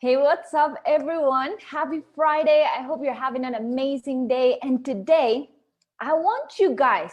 Hey, what's up, everyone? Happy Friday. I hope you're having an amazing day. And today, I want you guys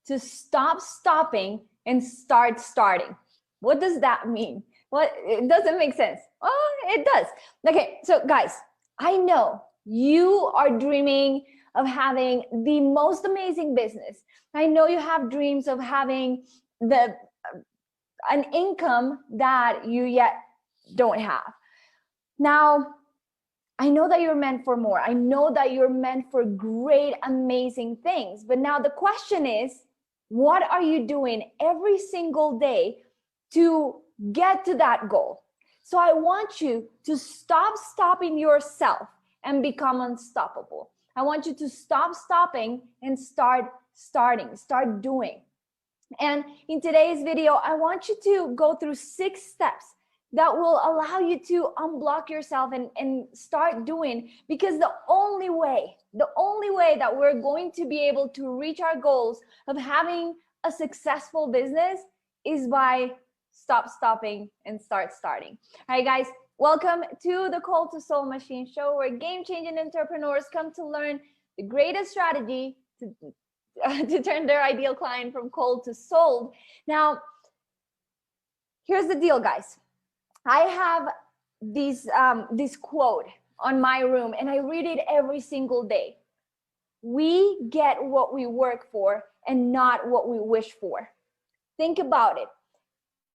to stop stopping and start starting. What does that mean? What it doesn't make sense. Oh, it does. Okay, so guys, I know you are dreaming of having the most amazing business. I know you have dreams of having an income that you yet don't have. Now, I know that you're meant for more. I know that you're meant for great, amazing things. But now the question is, what are you doing every single day to get to that goal? So I want you to stop stopping yourself and become unstoppable. I want you to stop stopping and start doing. And in today's video, I want you to go through 6 steps that will allow you to unblock yourself and start doing, because the only way that we're going to be able to reach our goals of having a successful business is by stopping and starting. All right, guys, welcome to the Call to Soul Machine show, where game-changing entrepreneurs come to learn the greatest strategy to turn their ideal client from cold to sold. Now, here's the deal, guys. I have this quote on my room, and I read it every single day. We get what we work for and not what we wish for. Think about it.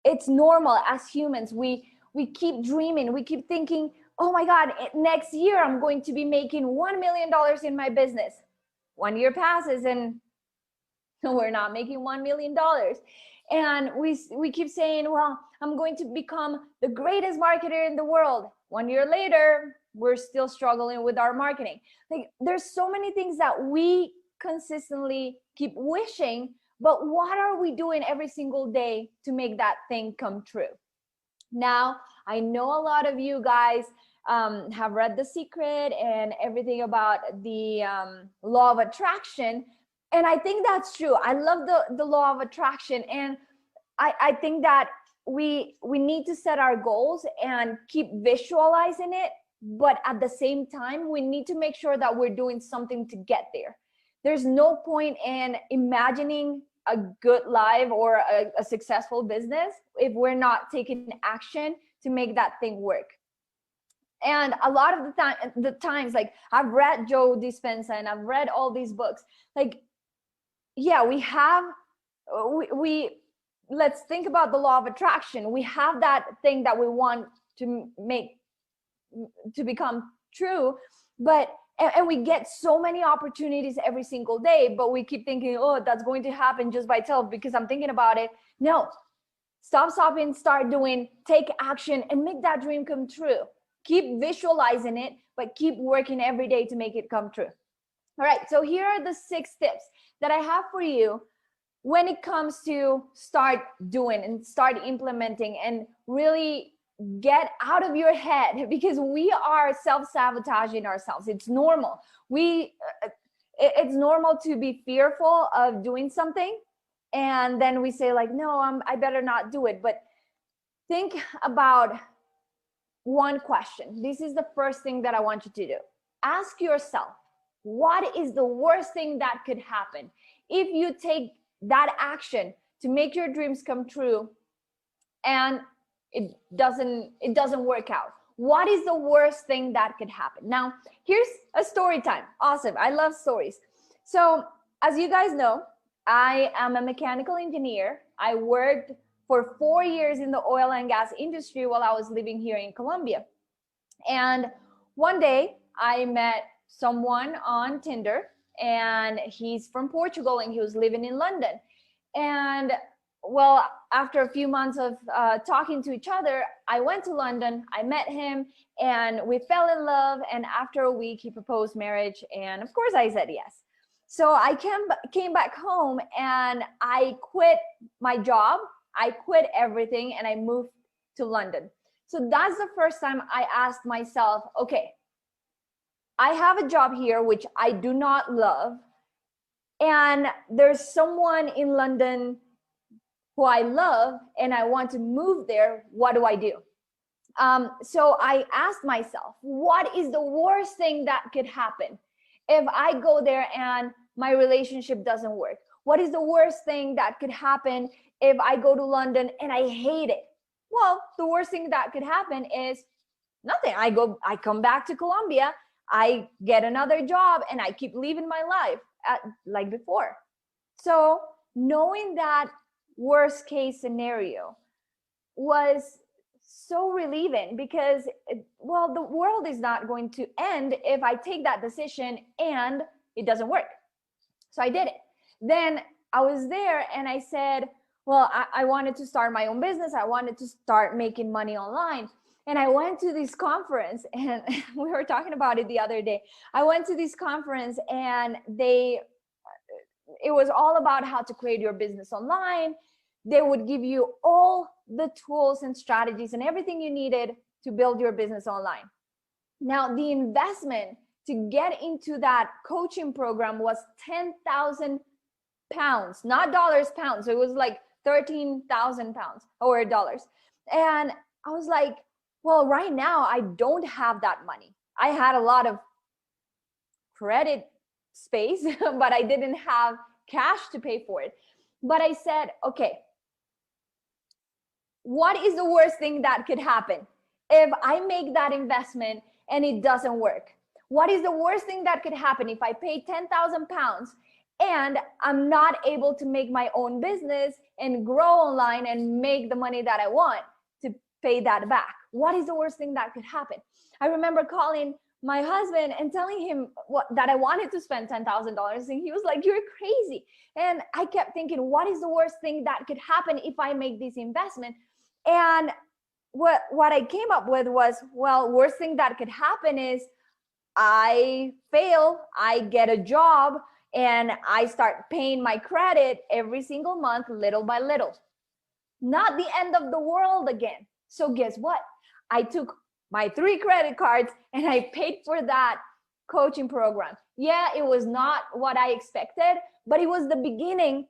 It's normal as humans. We keep dreaming. We keep thinking, oh my God, next year I'm going to be making $1 million in my business. 1 year passes and we're not making $1 million. And we keep saying, well, I'm going to become the greatest marketer in the world. 1 year later, we're still struggling with our marketing. Like, there's so many things that we consistently keep wishing, but what are we doing every single day to make that thing come true? Now, I know a lot of you guys have read The Secret and everything about the law of attraction. And I think that's true. I love the law of attraction. And I think that we need to set our goals and keep visualizing it. But at the same time, we need to make sure that we're doing something to get there. There's no point in imagining a good life or a successful business if we're not taking action to make that thing work. And a lot of the times, like, I've read Joe Dispenza and I've read all these books. Like, yeah, we let's think about the law of attraction. We have that thing that we want to make to become true, but and we get so many opportunities every single day, but we keep thinking, oh, that's going to happen just by itself because I'm thinking about it. No, stop stopping, start doing, take action, and make that dream come true. Keep visualizing it, but keep working every day to make it come true. All right, so here are the 6 tips that I have for you when it comes to start doing and start implementing and really get out of your head, because we are self-sabotaging ourselves. It's normal. It's normal to be fearful of doing something, and then we say like, no, I better not do it. But think about one question. This is the first thing that I want you to do. Ask yourself, what is the worst thing that could happen if you take that action to make your dreams come true and it doesn't work out? What is the worst thing that could happen? Now, here's a story time. Awesome. I love stories. So, as you guys know, I am a mechanical engineer. I worked for 4 years in the oil and gas industry while I was living here in Colombia. And one day I met someone on Tinder, and he's from Portugal and he was living in London. And well, after a few months of talking to each other, I went to London, I met him, and we fell in love. And after a week, he proposed marriage. And of course, I said yes. So I came back home and I quit my job. I quit everything and I moved to London. So that's the first time I asked myself, okay, I have a job here, which I do not love. And there's someone in London who I love and I want to move there. What do? So I asked myself, what is the worst thing that could happen if I go there and my relationship doesn't work? What is the worst thing that could happen if I go to London and I hate it? Well, the worst thing that could happen is nothing. I come back to Colombia, I get another job, and I keep living my life like before. So knowing that worst case scenario was so relieving, because well, the world is not going to end if I take that decision and it doesn't work. So I did it. Then I was there and I said, well, I wanted to start my own business. I wanted to start making money online. And I went to this conference, and we were talking about it the other day. I went to this conference and it was all about how to create your business online. They would give you all the tools and strategies and everything you needed to build your business online. Now, the investment to get into that coaching program was 10,000 pounds, not dollars, pounds. So it was like 13,000 pounds or dollars. And I was like, well, right now I don't have that money. I had a lot of credit space, but I didn't have cash to pay for it. But I said, okay, what is the worst thing that could happen if I make that investment and it doesn't work? What is the worst thing that could happen if I pay 10,000 pounds and I'm not able to make my own business and grow online and make the money that I want to pay that back? What is the worst thing that could happen? I remember calling my husband and telling him that I wanted to spend $10,000, and he was like, you're crazy. And I kept thinking, what is the worst thing that could happen if I make this investment? And what I came up with was, well, worst thing that could happen is I fail, I get a job, and I start paying my credit every single month, little by little. Not the end of the world again. So guess what? I took my 3 credit cards and I paid for that coaching program. Yeah, it was not what I expected, but it was the beginning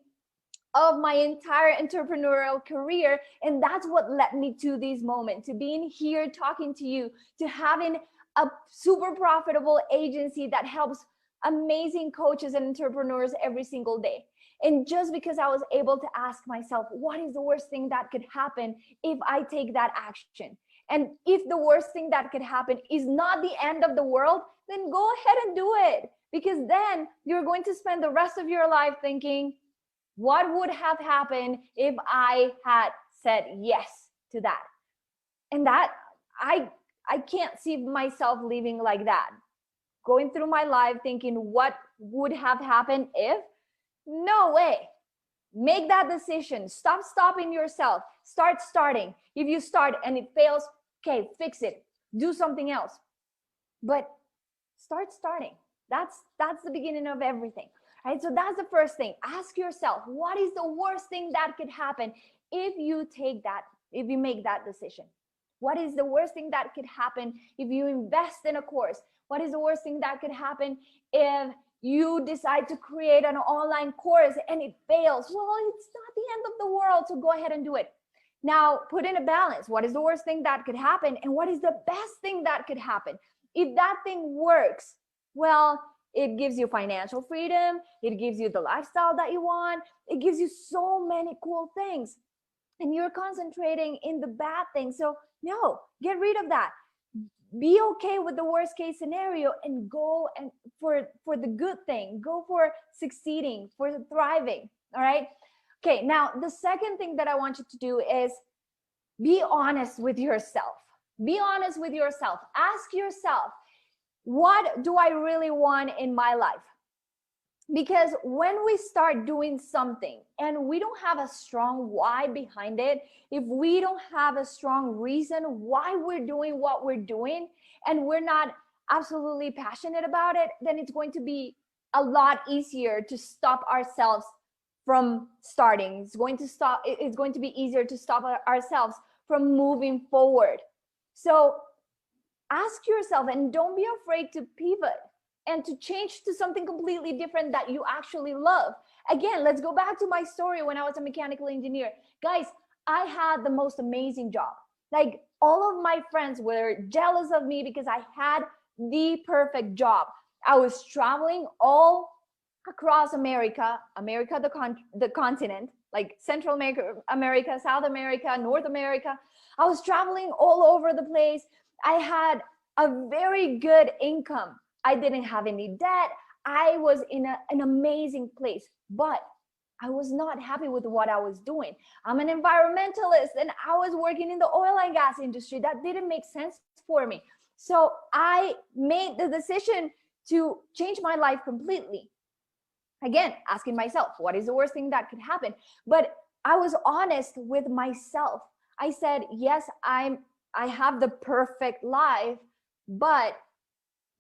of my entire entrepreneurial career. And that's what led me to this moment, to being here talking to you, to having a super profitable agency that helps amazing coaches and entrepreneurs every single day. And just because I was able to ask myself, what is the worst thing that could happen if I take that action? And if the worst thing that could happen is not the end of the world, then go ahead and do it. Because then you're going to spend the rest of your life thinking, what would have happened if I had said yes to that? And that I can't see myself living like that. Going through my life thinking what would have happened if? No way. Make that decision. Stop stopping yourself. Start starting. If you start and it fails, okay, fix it. Do something else. But start starting. That's the beginning of everything. Right? So that's the first thing. Ask yourself, what is the worst thing that could happen if you make that decision? What is the worst thing that could happen if you invest in a course? What is the worst thing that could happen if you decide to create an online course and it fails? Well, it's not the end of the world, so go ahead and do it. Now, put in a balance. What is the worst thing that could happen? And what is the best thing that could happen? If that thing works, well, it gives you financial freedom. It gives you the lifestyle that you want. It gives you so many cool things. And you're concentrating in the bad things. So no, get rid of that. Be okay with the worst case scenario and go and for the good thing. Go for succeeding, for thriving. All right. Okay. Now, the second thing that I want you to do is be honest with yourself. Be honest with yourself. Ask yourself, what do I really want in my life? Because when we start doing something and we don't have a strong why behind it, if we don't have a strong reason why we're doing what we're doing, and we're not absolutely passionate about it, then it's going to be a lot easier to stop ourselves from starting. It's going to be easier to stop ourselves from moving forward. So ask yourself, and don't be afraid to pivot and to change to something completely different that you actually love. Again, let's go back to my story when I was a mechanical engineer. Guys, I had the most amazing job. Like, All of my friends were jealous of me because I had the perfect job. I was traveling all across America, the continent, like Central America, South America, North America. I was traveling all over the place. I had a very good income. I didn't have any debt. I was in an amazing place, but I was not happy with what I was doing. I'm an environmentalist and I was working in the oil and gas industry. That didn't make sense for me. So I made the decision to change my life completely. Again, asking myself, what is the worst thing that could happen? But I was honest with myself. I said, yes, I have the perfect life, but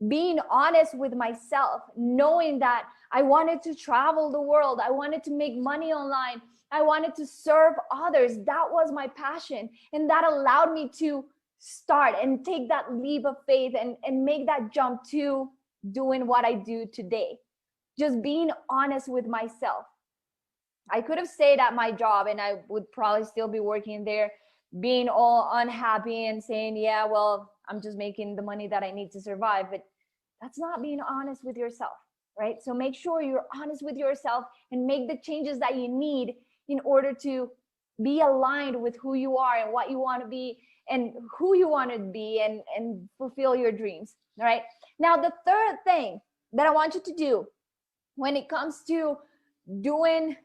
being honest with myself, knowing that I wanted to travel the world, I wanted to make money online, I wanted to serve others. That was my passion. And that allowed me to start and take that leap of faith and make that jump to doing what I do today. Just being honest with myself. I could have stayed at my job and I would probably still be working there, being all unhappy and saying, yeah, well, I'm just making the money that I need to survive. But that's not being honest with yourself, right? So make sure you're honest with yourself and make the changes that you need in order to be aligned with who you are and what you want to be and who you want to be and fulfill your dreams, all right? Now, the third thing that I want you to do when it comes to doing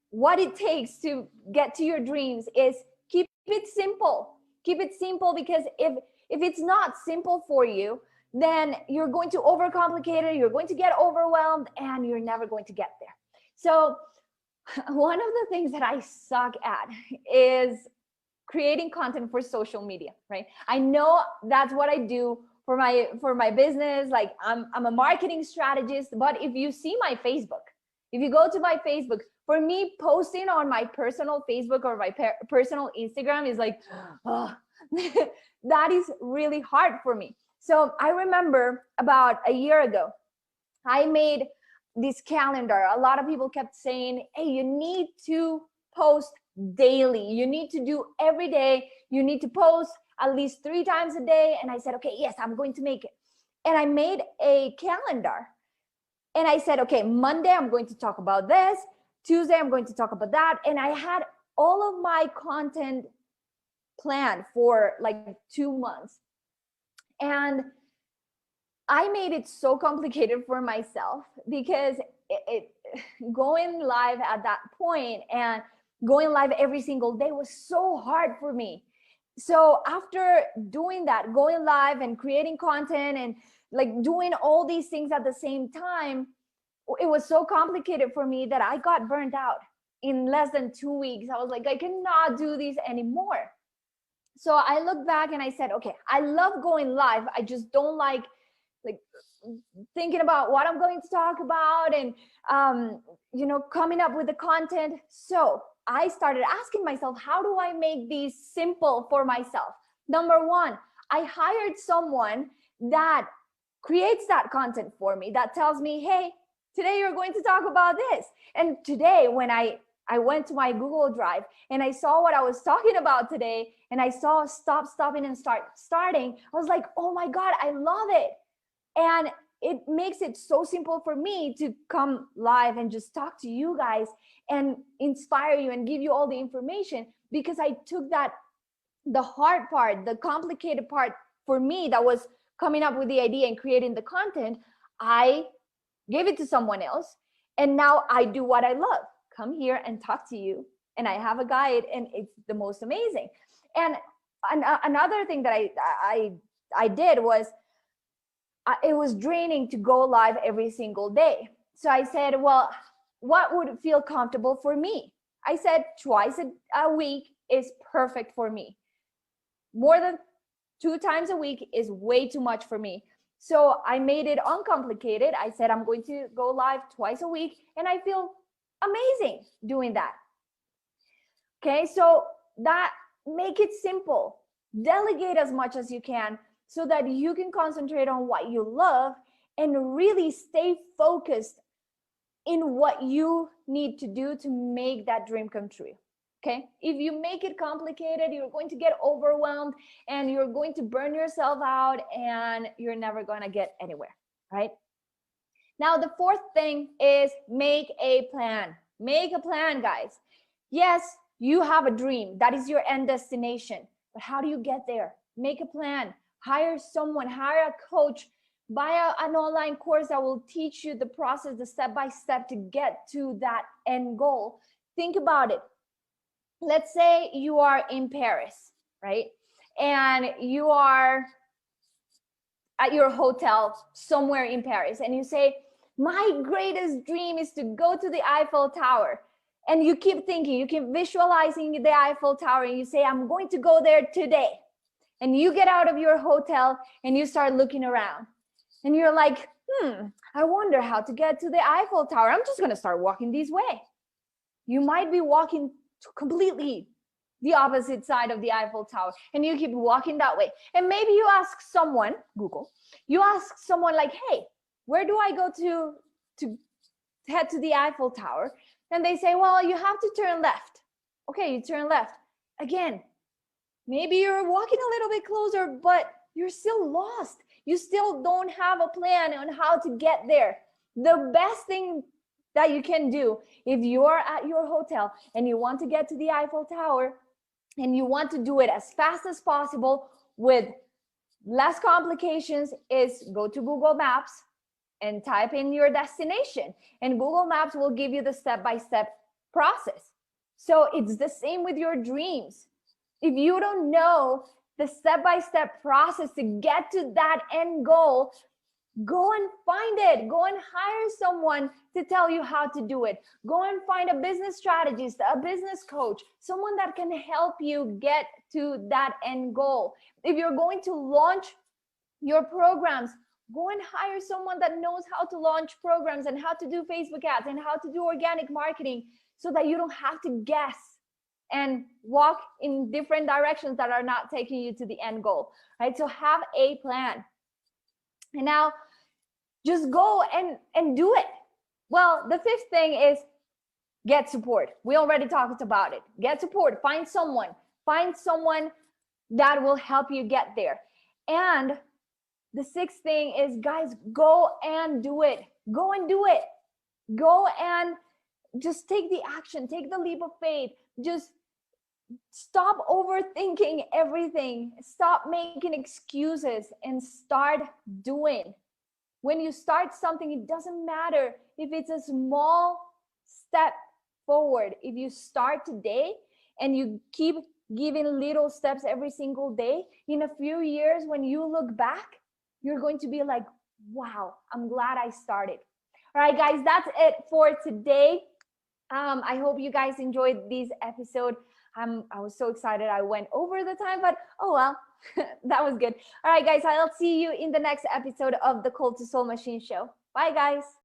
what it takes to get to your dreams is keep it simple. Keep it simple, because if it's not simple for you, then you're going to overcomplicate it, you're going to get overwhelmed, and you're never going to get there. So one of the things that I suck at is creating content for social media, right? I know that's what I do for my business. Like I'm a marketing strategist, but if you see my Facebook, if you go to my Facebook, for me, posting on my personal Facebook or my personal Instagram is like, oh, that is really hard for me. So I remember about a year ago, I made this calendar. A lot of people kept saying, hey, you need to post daily. You need to do every day. You need to post at least 3 times a day. And I said, okay, yes, I'm going to make it. And I made a calendar. And I said, okay, Monday, I'm going to talk about this. Tuesday, I'm going to talk about that. And I had all of my content planned for like 2 months. And I made it so complicated for myself because going live at that point and going live every single day was so hard for me. So after doing that, going live and creating content and like doing all these things at the same time, it was so complicated for me that I got burnt out in less than 2 weeks. I was like, I cannot do this anymore. So I looked back and I said, okay, I love going live. I just don't like thinking about what I'm going to talk about and coming up with the content. So I started asking myself, how do I make these simple for myself? Number one, I hired someone that creates that content for me, that tells me, hey, today you're going to talk about this. And today when I went to my Google Drive and I saw what I was talking about today, and I saw stop, stopping, and starting, I was like, oh my God, I love it. And it makes it so simple for me to come live and just talk to you guys and inspire you and give you all the information, because I took the hard part, the complicated part for me that was coming up with the idea and creating the content. I gave it to someone else. And now I do what I love. Come here and talk to you. And I have a guide, and it's the most amazing. And another thing that I did was, it was draining to go live every single day. So I said, well, what would feel comfortable for me? I said twice a week is perfect for me. More than 2 times a week is way too much for me. So I made it uncomplicated. I said, I'm going to go live twice a week, and I feel amazing doing that. Okay, so that, make it simple. Delegate as much as you can so that you can concentrate on what you love and really stay focused in what you need to do to make that dream come true. Okay, if you make it complicated, you're going to get overwhelmed and you're going to burn yourself out and you're never going to get anywhere, right? Now, the fourth thing is make a plan. Make a plan, guys. Yes, you have a dream. That is your end destination. But how do you get there? Make a plan. Hire someone, hire a coach, buy an online course that will teach you the process, the step-by-step to get to that end goal. Think about it. Let's say you are in Paris, right? And you are at your hotel somewhere in Paris and you say, my greatest dream is to go to the Eiffel Tower. And you keep thinking, you keep visualizing the Eiffel Tower and you say, I'm going to go there today. And you get out of your hotel and you start looking around. And you're like, I wonder how to get to the Eiffel Tower. I'm just going to start walking this way. You might be walking completely the opposite side of the Eiffel Tower and you keep walking that way. And maybe you ask someone, Google, you ask someone like, hey, where do I go to head to the Eiffel Tower? And they say, well, you have to turn left. Okay, you turn left. Again, maybe you're walking a little bit closer, but you're still lost. You still don't have a plan on how to get there. The best thing that you can do if you're at your hotel and you want to get to the Eiffel Tower and you want to do it as fast as possible with less complications is go to Google Maps and type in your destination, and Google Maps will give you the step-by-step process. So it's the same with your dreams. If you don't know the step-by-step process to get to that end goal, go and find it. Go and hire someone to tell you how to do it. Go and find a business strategist, a business coach, someone that can help you get to that end goal. If you're going to launch your programs, go and hire someone that knows how to launch programs and how to do Facebook ads and how to do organic marketing so that you don't have to guess and walk in different directions that are not taking you to the end goal, right? So have a plan. And now just go and do it. Well, the fifth thing is get support. We already talked about it. Get support. Find someone that will help you get there. And the sixth thing is, guys, go and do it. Go and do it. Go and just take the action. Take the leap of faith. Just stop overthinking everything. Stop making excuses and start doing. When you start something, it doesn't matter if it's a small step forward. If you start today and you keep giving little steps every single day, in a few years, when you look back, you're going to be like, wow, I'm glad I started. All right, guys, that's it for today. I hope you guys enjoyed this episode. I was so excited I went over the time, but oh well, that was good. All right, guys, I'll see you in the next episode of the Cold to Soul Machine Show. Bye, guys.